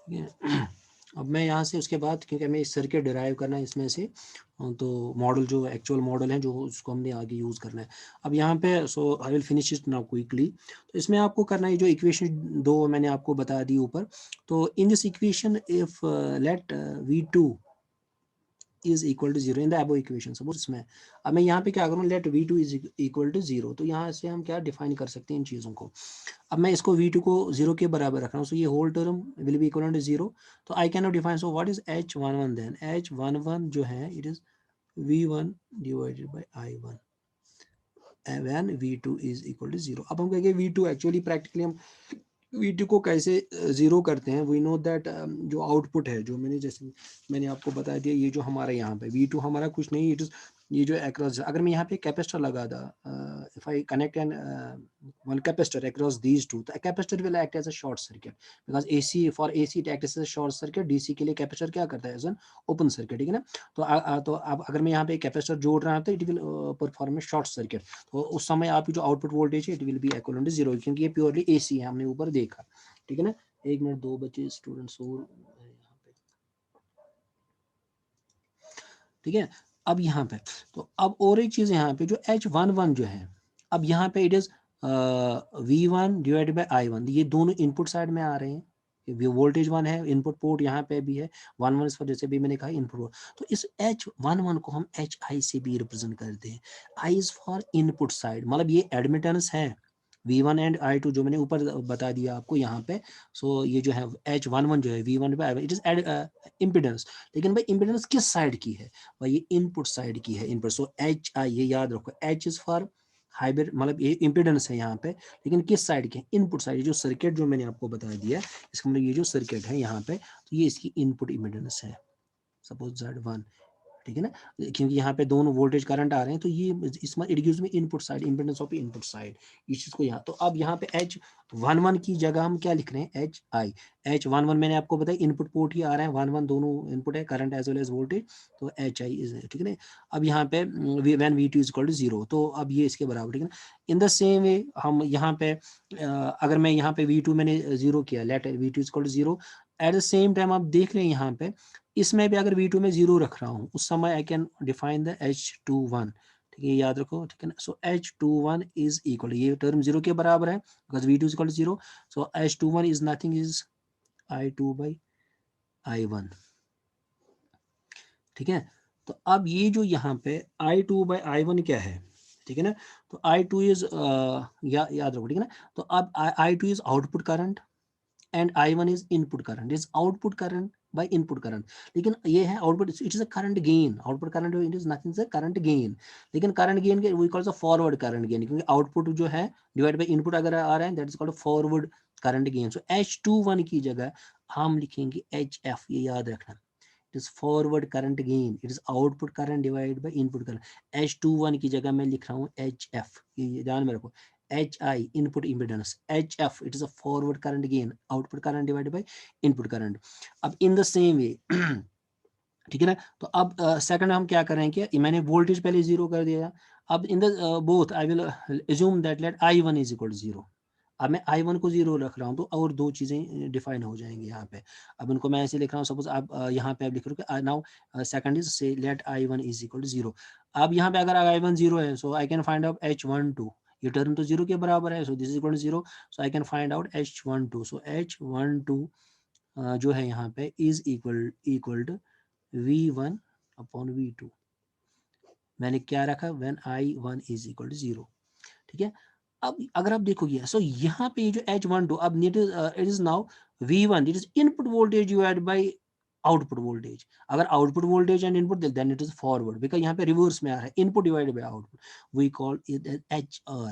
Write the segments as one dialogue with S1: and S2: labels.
S1: ठीक है। अब मैं यहाँ से उसके बाद, क्योंकि हमें इस सर्किट डिराइव करना है इसमें से, तो मॉडल जो एक्चुअल मॉडल है जो उसको हमने आगे यूज़ करना है। अब यहाँ पे so I will finish it now quickly. तो इसमें आपको करना है जो इक्वेशन दो मैंने आपको बता दी ऊपर। तो in this equation if let V2 is equal to zero in the above equation, suppose इसमें अब मैं यहाँ पे क्या करूँ, let V2 is equal to zero. तो यहाँ से हम क्या डिफाइन कर सकते हैं इन चीज़ों को। अब मैं इसको V2 को जीरो के बराबर रख रहा हूँ, सो ये whole term will be equal to zero. तो I can not define, so what is H11 then, H11 जो है it is V1 divided by I1 when V2 is equal to zero. अब हम कहेंगे V2 एक्चुअली प्रैक्टिकली हम V2 को कैसे zero करते हैं। वी नो दैट जो आउटपुट है, जो मैंने जैसे मैंने आपको बता दिया, ये जो हमारा यहाँ पे V2 हमारा कुछ नहीं, इट इज ये जो अक्रॉस, अगर मैं यहाँ पे कैपेसिटर लगा दा, if I connect an one capacitor across these two, तो capacitor will act as a short circuit, because AC for AC it act as a short circuit, DC के लिए कैपेसिटर क्या करता है, एज एन ओपन सर्किट, ठीक है ना। तो अब अगर मैं यहाँ पे कैपेसिटर जोड़ रहा हूँ तो it will perform a short circuit. तो उस समय आपकी जो आउटपुट वोल्टेज है it will be equal to zero, क्योंकि ये प्योरली AC है, हमने ऊपर देखा, ठीक है ना। एक मिनट, दो बच्चे स्टूडेंट्स और यहाँ पे, ठीक है। अब यहाँ पे तो अब और एक चीज यहाँ पे जो H11 जो है, अब यहाँ पे it is V1 divided by I1, ये दोनों इनपुट साइड में आ रहे हैं। वोल्टेज वन है, इनपुट पोर्ट यहाँ पे भी है, 1 1 इस पर जैसे भी मैंने कहा इनपुट। तो इस H11 को हम HI से भी रिप्रेजेंट करते हैं। I is for input side, मतलब ये एडमिटेंस है V1 एंड I2 जो मैंने ऊपर बता दिया आपको यहाँ पे। सो ये जो है H11 जो है V1 by I1 it is impedance. लेकिन भाई इम्पिडेंस किस साइड की है, भाई ये इनपुट साइड की है, इनपुट। सो HI, ये याद रखो, H इज फॉर हाइब्रिड, मतलब ये इम्पिडेंस है यहाँ पे, लेकिन किस साइड के, इनपुट साइड। जो सर्किट जो मैंने आपको बता दिया, इसका मतलब ये जो सर्किट है यहाँ पे, तो ये इसकी इनपुट इम्पिडेंस है, सपोज Z1, ठीक है ना। क्योंकि यहाँ पे दोनों वोल्टेज करंट आ रहे हैं, तो ये इसमें it gives me input side, impedance of input side, इस चीज को यहाँ। तो अब यहाँ पे H11 की जगह हम क्या लिख रहे हैं, HI। H11 मैंने आपको बताया इनपुट पोर्ट ही आ रहे हैं, 1 1 दोनों इनपुट है, current as well as voltage. तो HI इज, ठीक है ना। अब यहाँ पे when V2 is equal to zero, तो अब ये इसके बराबर, ठीक है ना। इन द सेम वे हम यहाँ पे अगर मैं यहाँ पे V2 मैंने जीरो किया, let V2 is equal to zero, at the same time आप देख लें यहाँ पे, इसमें भी अगर V2 में जीरो रख रहा हूँ, उस समय I can define the H21, ठीक है, याद रखो, ठीक है ना। सो H21 इज इक्वल, ये टर्म जीरो के बराबर है, because V2 is equal to zero. So H21 is nothing is I2 by I1, ठीक है। तो अब ये जो यहाँ पे I2 बाई I1 क्या है, ठीक है ना। तो I2 इज याद रखो, ठीक है ना। तो अब I2 is output current and I1 is input current, is output current by input current. लेकिन ये है output, it is a current gain, output current it is nothing से करंट गेन। लेकिन करंट गेन के we calls a forward current gain, क्योंकि output जो है divide by input अगर आ रहा है, that is called forward current gain. So H21 की जगह हम लिखेंगे HF, ये याद रखना, it is forward current gain, it is output current divide by input current. H21 की जगह मैं लिख रहा हूँ HF, ये ध्यान में रखो। HI input impedance, HF it is a forward current gain, output current divided by input current. अब इन द सेम वे, ठीक है ना। तो अब सेकंड हम क्या करेंगे कि मैंने वोल्टेज पहले जीरो कर दिया। अब in the both I will assume that let I1 is equal to zero. अब मैं I1 को जीरो रख रहा हूँ, तो और दो चीजें डिफाइन हो जाएंगी यहाँ पे। अब इनको मैं ऐसे लिख रहा हूँ, सपोज आप यहाँ पे आप लिख रहे हो now second is say let I1 is equal to zero. अब यहाँ पे अगर I1 जीरो है, so I can find out H12, ये टर्म तो जीरो के बराबर है, so this is equal to zero. So I can find out H12, so H12 जो है यहाँ पे is equal to V1 upon V2। मैंने क्या रखा, when I1 is equal to zero, ठीक है। अब अगर आप देखोगे, सो यहाँ पे ये जो H12, अब it is now V1, it is input voltage divide by output voltage. अगर output voltage and input then it is forward, because यहाँ पे रिवर्स में आ रहा है, input divided by output, we call it HR,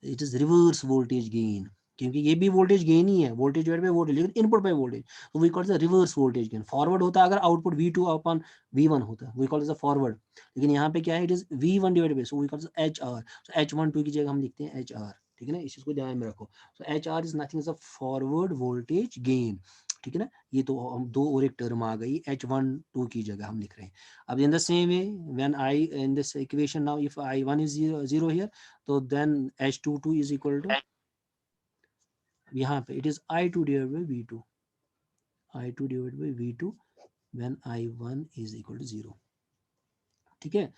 S1: it is reverse voltage gain, क्योंकि ये भी वोल्टेज गेन ही है, वोल्टेज डिवाइड बाय वोल्टेज, लेकिन इनपुट बाय वोल्टेज। तो we call it reverse voltage gain. Forward होता अगर आउटपुट V2 अपॉन V1 होता, वी कॉल इट फॉरवर्ड। लेकिन यहाँ पे क्या है, it is V1 divided by, so we call it HR। So H12 की जगह हम लिखते हैं HR, ठीक है ना, इस चीज को ध्यान में रखो। सो HR is nothing is a forward voltage gain, ठीक है ना। ये तो हम दो और एक टर्म आ गई, H12 की जगह हम लिख रहे हैं। अब in the same way when I in this equation now if I1 is zero here, तो then H22 is equal to, यहाँ पे it is I2 divided by V2, I2 divide by V2 when I1 is equal to 0। ठीक है,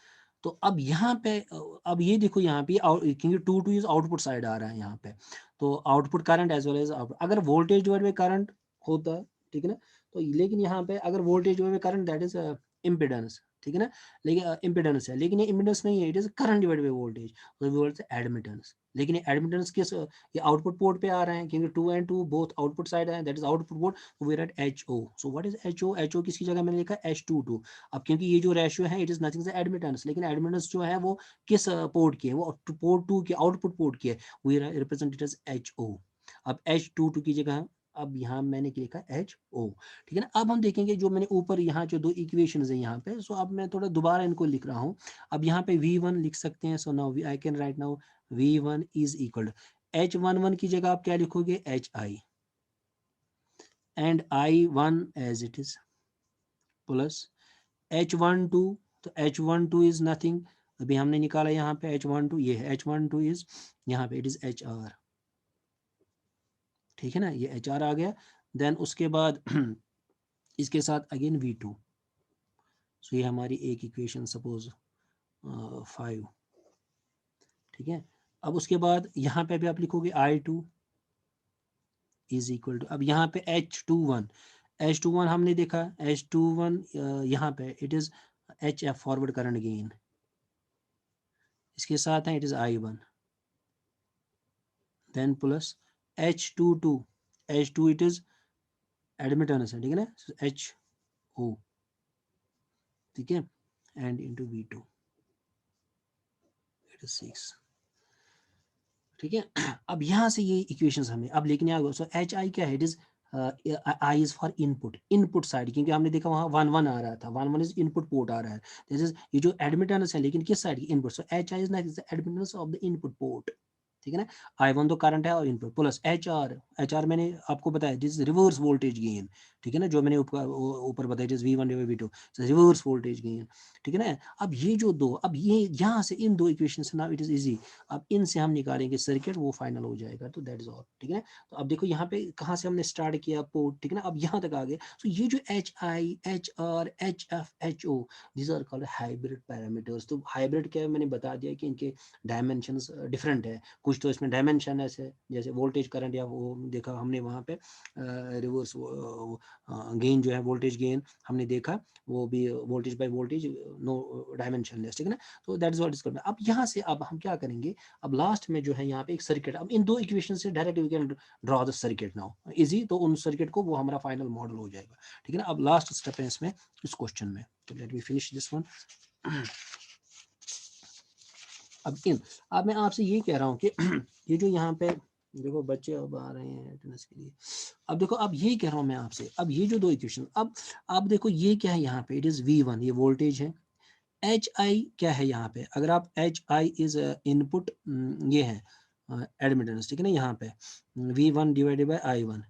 S1: तो अब यहाँ पे अब ये देखो यहाँ पे क्योंकि 2 इज आउटपुट साइड आ रहा है यहाँ पे, तो output current as well as अगर वोल्टेज डिवाइड बाई करंट होता, ठीक है ना, तो लेकिन यहाँ पे अगर voltage divide by current that is impedance, ठीक है ना, लेकिन इम्पिडेंस है, लेकिन ये इम्पिडेंस नहीं है, it is current divide by voltage, तो वी बोलते हैं एडमिटेंस। लेकिन ये एडमिटेंस किस ये आउटपुट पोर्ट पे आ रहे हैं, क्योंकि 2 and 2 बोथ आउटपुट साइड है, दैट इज आउटपुट पोर्ट, तो we write HO। So what is HO? HO किसकी जगह मैंने लिखा H22। अब क्योंकि ये जो रेशियो है इट इज नथिंग से एडमिटेंस, लेकिन एडमिटेंस जो है वो किस पोर्ट की है, वो पोर्ट 2 की आउटपुट पोर्ट की है, we represent it as HO। अब H22 की जगह अब यहाँ मैंने लिखा HO, ठीक है ना। अब हम देखेंगे जो मैंने ऊपर यहाँ जो दो इक्वेशंस है यहाँ पे, सो अब मैं थोड़ा दोबारा इनको लिख रहा हूँ। अब यहाँ पे V1 लिख सकते हैं, so now I can write now V1 is equal H11 की जगह आप क्या लिखोगे, HI and I1 as it is plus H12, तो H12 इज नथिंग, अभी हमने निकाला यहाँ पे H12, ये है H12 इज यहाँ पे इट इज HR, ठीक है ना, ये HR आ गया। देन उसके बाद इसके साथ अगेन V2, सो ये हमारी एक इक्वेशन सपोज 5, ठीक है। अब उसके बाद यहाँ पे भी आप लिखोगे I2 इज इक्वल टू, अब यहाँ पे H21 हमने देखा H21 यहाँ पे it is HF forward current gain, इसके साथ है it is I1, then plus H2 it is admittance है, ठीक है ना, HO, ठीक है, and into V2 it is 6, ठीक है। अब यहाँ से ये इक्वेशंस हमें अब लिखने आ गए। सो HI क्या है, it is I is for input side, क्योंकि हमने देखा वहाँ 1 1 आ रहा था, 1 1 इज इनपुट पोर्ट आ रहा है, दिस इज ये जो एडमिटेंस है, लेकिन किस साइड की, input. So HI is admittance of the input port, ठीक है ना। I1 तो करंट है और इनपुट, प्लस HR मैंने आपको बताया दिस रिवर्स वोल्टेज गेन, ठीक है ना, जो मैंने ऊपर बताया this V1 divide V2 reverse voltage gain, ठीक है ना। अब ये जो दो, अब ये यहाँ से इन दो इक्वेशन से नाउ इट इज इजी, अब इनसे हम निकालेंगे सर्किट, वो फाइनल हो जाएगा, तो दैट इज ऑल, ठीक है ना। तो अब देखो यहाँ पे कहाँ से हमने स्टार्ट किया पोर्ट, ठीक है ना, अब यहाँ तक आ गए। सो ये जो HI HR HF HO these are called hybrid parameters. तो हाइब्रिड क्या है, मैंने बता दिया कि इनके डायमेंशंस डिफरेंट है, कुछ तो इसमें डायमेंशन ऐसे जैसे वोल्टेज करंट, या वो देखा हमने वहाँ पे रिवर्स गेन जो है, वोल्टेज गेन हमने देखा, वो भी voltage by voltage, no dimensionless, ठीक है ना। तो that is what is called. अब यहाँ से अब हम क्या करेंगे, अब लास्ट में जो है यहाँ पे एक सर्किट, अब इन दो इक्वेशन से direct we can draw the circuit now easy, तो उन सर्किट को वो हमारा फाइनल मॉडल हो जाएगा, ठीक है ना। अब लास्ट स्टेप है इसमें इस क्वेश्चन में, तो let me finish this one. अब मैं आपसे ये कह रहा हूँ कि ये जो यहाँ पे देखो बच्चे अब आ रहे हैं अटेंडेंस के लिए, अब देखो अब ये कह रहा हूँ मैं आपसे, अब ये जो दो इक्वेशन, अब देखो ये क्या है यहाँ पे, इट इज V1 ये वोल्टेज है, HI क्या है यहाँ पे, अगर आप HI इज इनपुट, ये है एडमिटेंस, ठीक है ना, यहाँ पे V1 divided by I1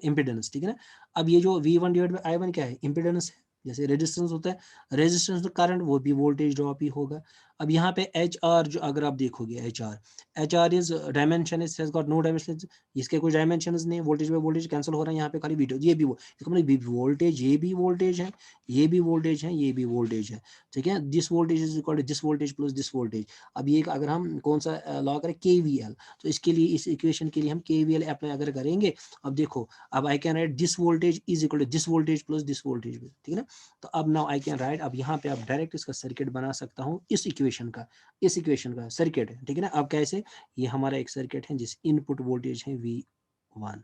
S1: impedance, ठीक है ना। अब ये जो V1 डिवाइडेड बाय I1 क्या है, इम्पिडेंस है, जैसे रेजिस्टेंस होता है, रेजिस्टेंस तो करंट, वो भी वोल्टेज ड्रॉप ही होगा। अब यहाँ पे HR जो अगर आप देखोगे HR is dimension is has got no dimension, इसके कुछ डायमेंशन नहीं, वोल्टेज बाय वोल्टेज कैंसिल हो रहा है, यहाँ पे खाली V2, ये भी वोल्टेज, ये भी वोल्टेज है, ये भी वोल्टेज है, ये भी वोल्टेज है, ठीक है। This voltage is equal to this voltage plus this voltage. अब ये अगर हम कौन सा लॉ करें, KVL, तो इसके लिए इस इक्वेशन के लिए हम KVL अप्लाई अगर करेंगे, अब देखो अब I can write this voltage is equal to this voltage plus this voltage, ठीक है ना। तो अब नाउ आई कैन राइट, अब यहाँ पे आप डायरेक्ट इसका सर्किट बना सकता हूँ, इस इक्वेशन का सर्किट है, ठीक है ना। अब कैसे, ये हमारा एक सर्किट है जिस इनपुट वोल्टेज है V1,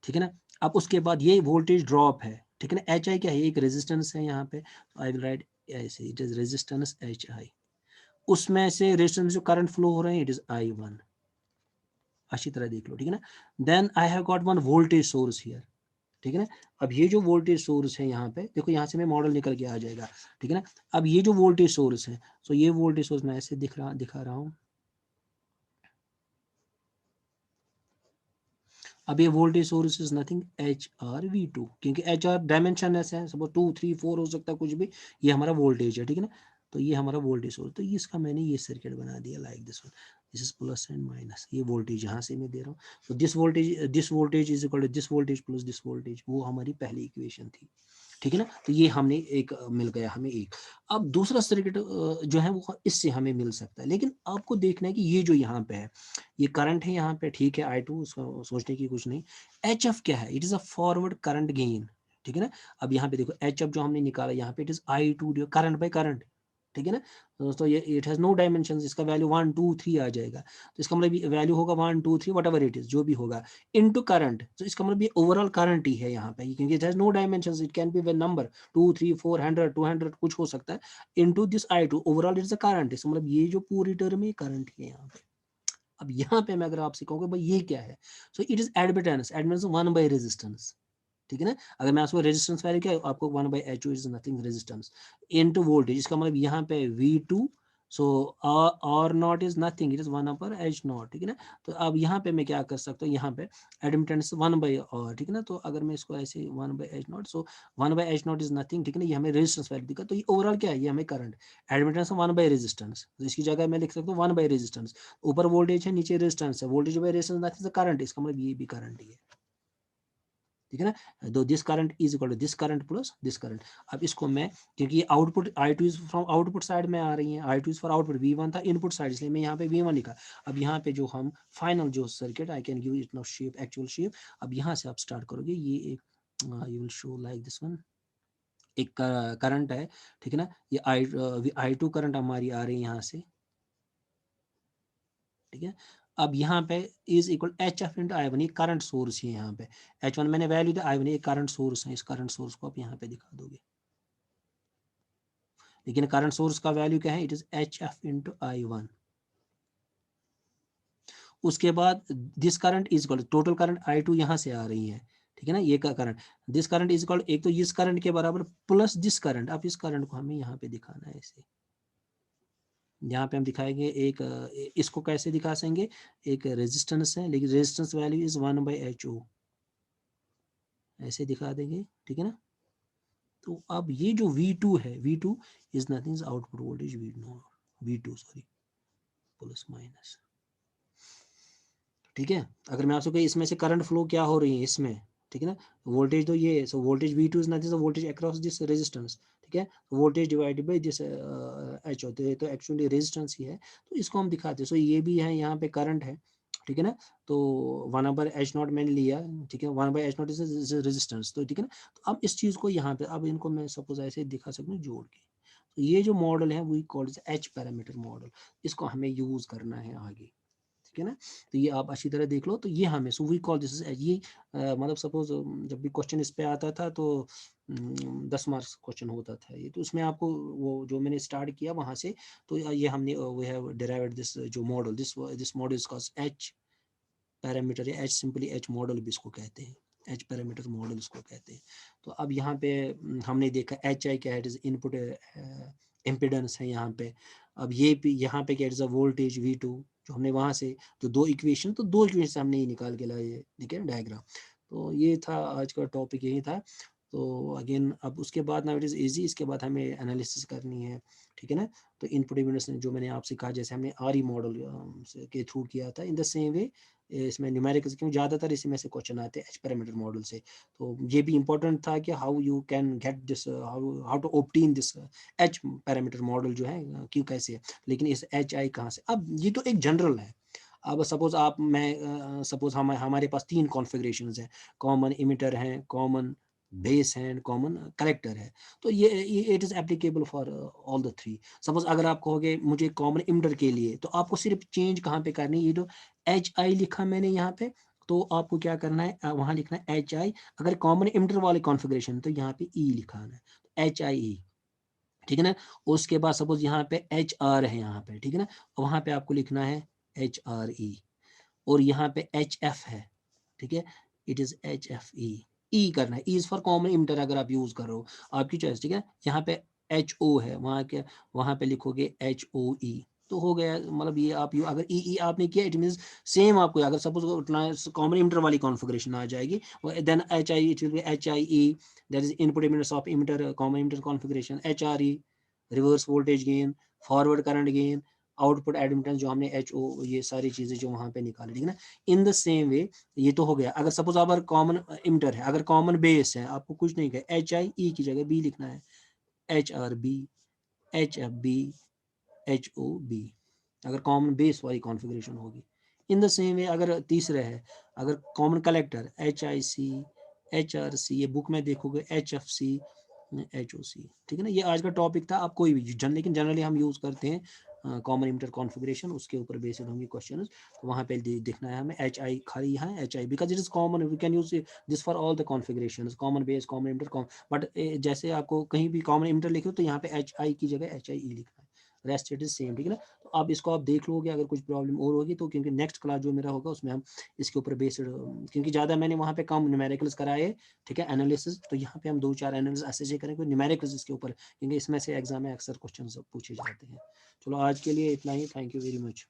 S1: ठीक है ना। अब उसके बाद ये वोल्टेज ड्रॉप है, ठीक है ना। HI क्या है, एक रेजिस्टेंस है यहाँ पे, तो आई विल राइट ऐसे, इट इज रेजिस्टेंस HI, उसमें से रेजिस्टेंस जो करंट फ्लो हो रहे हैं, इट इज I1, अच्छी तरह देख लो, ठीक है ना। Then I have got one voltage source here, ठीक है ना। अब ये जो वोल्टेज सोर्स है यहाँ पे देखो, यहाँ से मैं मॉडल निकल के आ जाएगा, ठीक है ना। अब ये जो वोल्टेज सोर्स है, सो ये वोल्टेज सोर्स मैं ऐसे दिखा रहा हूँ। अब ये voltage source is nothing HRV2, क्योंकि HR डायमेंशन ऐसे है, सपोज 2 3 4 हो सकता है कुछ भी, ये हमारा वोल्टेज है, ठीक है ना। तो ये हमारा वोल्टेज सोर्स, तो इसका मैंने ये सर्किट बना दिया like this one. This is plus and minus, ये वोल्टेज यहाँ से मैं दे रहा हूँ, तो this voltage is equal to this voltage plus this voltage, वो हमारी पहली इक्वेशन थी, ठीक है ना। तो ये हमने एक मिल गया हमें एक। अब दूसरा सर्किट जो है वो इससे हमें मिल सकता है, लेकिन आपको देखना है कि ये जो यहाँ पे है, ये करंट है यहाँ पे, ठीक है, I2, उसको सोचने की कुछ नहीं। HF क्या है, it is a forward current gain, ठीक है ना। अब यहाँ पे देखो HF जो हमने निकाला यहाँ पे, it is I2 current by current, ठीक है ना दोस्तों। ये इट हैज नो डायमेंशन, इसका वैल्यू 1 2 3 आ जाएगा, तो इसका मतलब वैल्यू होगा 1 2 3 वट एवर इट इज, जो भी होगा, इनटू करंट, तो इसका मतलब ये ओवरऑल करंट ही है यहाँ पे, क्योंकि it has no dimensions, it can be way number 2 3 4 100 200 कुछ हो सकता है, into this I2 overall it's a current, इसका मतलब ये जो पूरी टर्म है करंट है यहाँ पे। अब यहाँ पे मैं अगर आपसे कहूँगा भाई ये क्या है, so it is admittance, admittance 1 by resistance, ठीक है ना। अगर मैं आपको रेजिस्टेंस वैल्यू क्या है, आपको 1 by H is nothing resistance into voltage, इसका मतलब यहाँ पे V2, so R not is nothing, it is 1 upper H not, ठीक है ना। तो अब यहाँ पे मैं क्या कर सकता हूँ, यहाँ पे एडमिटेंस 1 बाय R, ठीक है ना। तो अगर मैं इसको ऐसे 1 by H not, so 1 by H not is nothing, ठीक है ना, ये हमें रेजिस्टेंस वैल्यू दिखा, तो ये ओवरऑल क्या है, ये हमें करंट, एडमिटेंस 1 बाय रेजिस्टेंस, तो इसकी जगह मैं लिख सकता हूँ 1 बाय रेजिस्टेंस, ऊपर वोल्टेज है नीचे रेजिस्टेंस है, voltage by resistance nothing current, इसका मतलब ये भी करंट ही है, ठीक है ना। दो this current is equal to this current plus this current. अब इसको मैं, क्योंकि ये output I2 is from output side में आ रही है, I2 is for output, V1 था इनपुट साइड, इसलिए मैं यहाँ पे V1 लिखा। अब यहाँ पे जो हम फाइनल जो circuit, I can give it now shape, actual shape. अब यहाँ से आप स्टार्ट करोगे, ये एक you will show like this one, एक करंट है, ठीक है ना, ये I2 करंट हमारी आ रही है यहाँ से, ठीक है। अब यहाँ पे is equal HF into I1, ये करंट सोर्स है यहाँ पे, H1 मैंने वैल्यू दिया, I1 ये करंट सोर्स है, इस करंट सोर्स को आप यहाँ पे दिखा दोगे, लेकिन करंट सोर्स का वैल्यू क्या है, it is HF into I1। उसके बाद this current is equal, total current I2 यहाँ से आ रही है, ठीक है ना, ये का current, this current is equal, एक तो इस करंट के बराबर प्लस दिस करंट। अब इस करंट को हमें यहाँ पे दिखाना है ऐसे, यहाँ पे हम दिखाएंगे एक इसको कैसे दिखा सकेंगे, एक रेजिस्टेंस है, लेकिन resistance value is 1 by HO, ऐसे दिखा देंगे, ठीक है ना। तो अब ये जो V2 है, V2 is nothing is output voltage V2 sorry, plus minus, ठीक है। अगर मैं आपसे कही इसमें से करंट फ्लो क्या हो रही है इसमें, ठीक है ना, वोल्टेज तो ये है, so voltage V2 is nothing voltage across this resistance, ठीक है, voltage divided by this H होते हैं, तो एक्चुअली रेजिस्टेंस ही है, तो इसको हम दिखाते हैं। सो ये भी है, यहाँ पे करंट है, ठीक है ना, तो 1 बाय H नॉट मैंने लिया, ठीक है, 1 by H naught is resistance, तो ठीक है ना। तो अब इस चीज को यहाँ पे, अब इनको मैं सपोज ऐसे दिखा सकूँ जोड़ के, तो ये जो मॉडल है वो कॉल्ड H पैरामीटर मॉडल, इसको हमें यूज करना है आगे, ठीक है ना। तो ये आप अच्छी तरह देख लो, तो ये हमें, so we call this is ये मतलब सपोज जब भी क्वेश्चन इस पे आता था, तो 10 मार्क्स क्वेश्चन होता था ये, तो उसमें आपको वो जो मैंने स्टार्ट किया वहां से, तो ये हमने वी हैव डिराइव्ड दिस जो model, this model is called H parameter, या H सिंपली H मॉडल भी इसको कहते हैं, H पैरामीटर मॉडल इसको कहते हैं। तो अब यहाँ पे हमने देखा HI क्या है, इट इज इनपुट इम्पिडेंस है यहाँ पे। अब ये यहाँ पे क्या इज वोल्टेज V2, जो हमने वहां से जो दो इक्वेशन, तो दो इक्वेशन हमने ये निकाल के लाए, ठीक है, डायग्राम। तो ये था आज का टॉपिक, यही था। तो अगेन अब उसके बाद ना इट इज़ इजी, इसके बाद हमें एनालिसिस करनी है, ठीक है ना। तो इनपुट इम्पीडेंस जो मैंने आपसे कहा, जैसे हमने RE मॉडल के थ्रू किया था, इन द सेम वे इसमें न्यूमेरिकल्स, क्योंकि ज़्यादातर इसी में से क्वेश्चन आते हैं H पैरामीटर मॉडल से। तो ये भी इंपॉर्टेंट था कि how you can get this, how to obtain this H parameter model जो है, क्यों कैसे है, लेकिन इस HI कहाँ से। अब ये तो एक जनरल है। अब सपोज आप मैं सपोज हमारे पास 3 कॉन्फ़िगरेशंस हैं, कॉमन इमिटर हैं, कॉमन बेस है, कॉमन कलेक्टर है, तो ये it is applicable for all the 3। Suppose अगर आप कहोगे मुझे कॉमन इमिटर के लिए, तो आपको सिर्फ चेंज कहाँ पे करनी है, ये जो HI लिखा मैंने यहाँ पे, तो आपको क्या करना है, वहाँ लिखना है HI। अगर कॉमन इमिटर वाले कॉन्फ़िगरेशन, तो यहाँ पे E लिखाना है, HIE, ठीक है ना। उसके बाद सपोज यहाँ पे HR है यहाँ पे, ठीक है ना, वहाँ पे आपको लिखना है HRE। और यहाँ पे HF है, ठीक है, इट इज HFE, ई करना है, E is for common emitter अगर आप यूज कर रहे हो, आपकी चॉइस, ठीक है। यहाँ पे HO है, वहाँ पे लिखोगे HOE, तो हो गया। मतलब ये आप अगर ई आपने किया, इट मीन सेम आपको, अगर सपोज उतना कॉमन इमिटर वाली कॉन्फ़िगरेशन आ जाएगी, then HI it will be HIE, that is input impedance of emitter, common emitter configuration. HRE reverse voltage gain, forward current gain, output admittance जो हमने HO ये सारी चीजें जो वहां पे निकाली, ठीक है ना। इन द सेम वे ये तो हो गया। अगर सपोज अगर कॉमन इमिटर है, अगर कॉमन बेस है, आपको कुछ नहीं कहा, HIE की जगह B लिखना है, HRB, HFB, HOB, अगर कॉमन बेस वाली कॉन्फ़िगरेशन होगी। इन द सेम वे अगर तीसरे है, अगर कॉमन कलेक्टर HIC, HRC, ये बुक में देखोगे HFC, HOC, ठीक है ना। ये आज का टॉपिक था। आप कोई भी लेकिन जनरली हम यूज करते हैं कॉमन इमिटर कॉन्फ़िगरेशन, उसके ऊपर बेस्ड होंगे क्वेश्चन। तो वहाँ पे देखना है हमें HI खाली यहाँ HI, because it is common, we can use this for all the configuration, common base, common emitter, but जैसे आपको कहीं भी कॉमन इमिटर लिखे तो यहाँ पे HI की जगह HIE लिखना है, रेस्ट इट इज सेम, ठीक है ना। तो आप इसको आप देख लोगे, अगर कुछ प्रॉब्लम और होगी तो, क्योंकि नेक्स्ट क्लास जो मेरा होगा उसमें हम इसके ऊपर बेस्ड, क्योंकि ज़्यादा मैंने वहाँ पे कम न्यूमेरिकल्स कराए, ठीक है, एनालिसिस, तो यहाँ पे हम 2-4 एनालिसिस ऐसे करेंगे न्यूमेरिकल्स इसके ऊपर, क्योंकि इसमें से एग्जाम में अक्सर क्वेश्चन पूछे जाते हैं। चलो आज के लिए इतना ही, थैंक यू वेरी मच।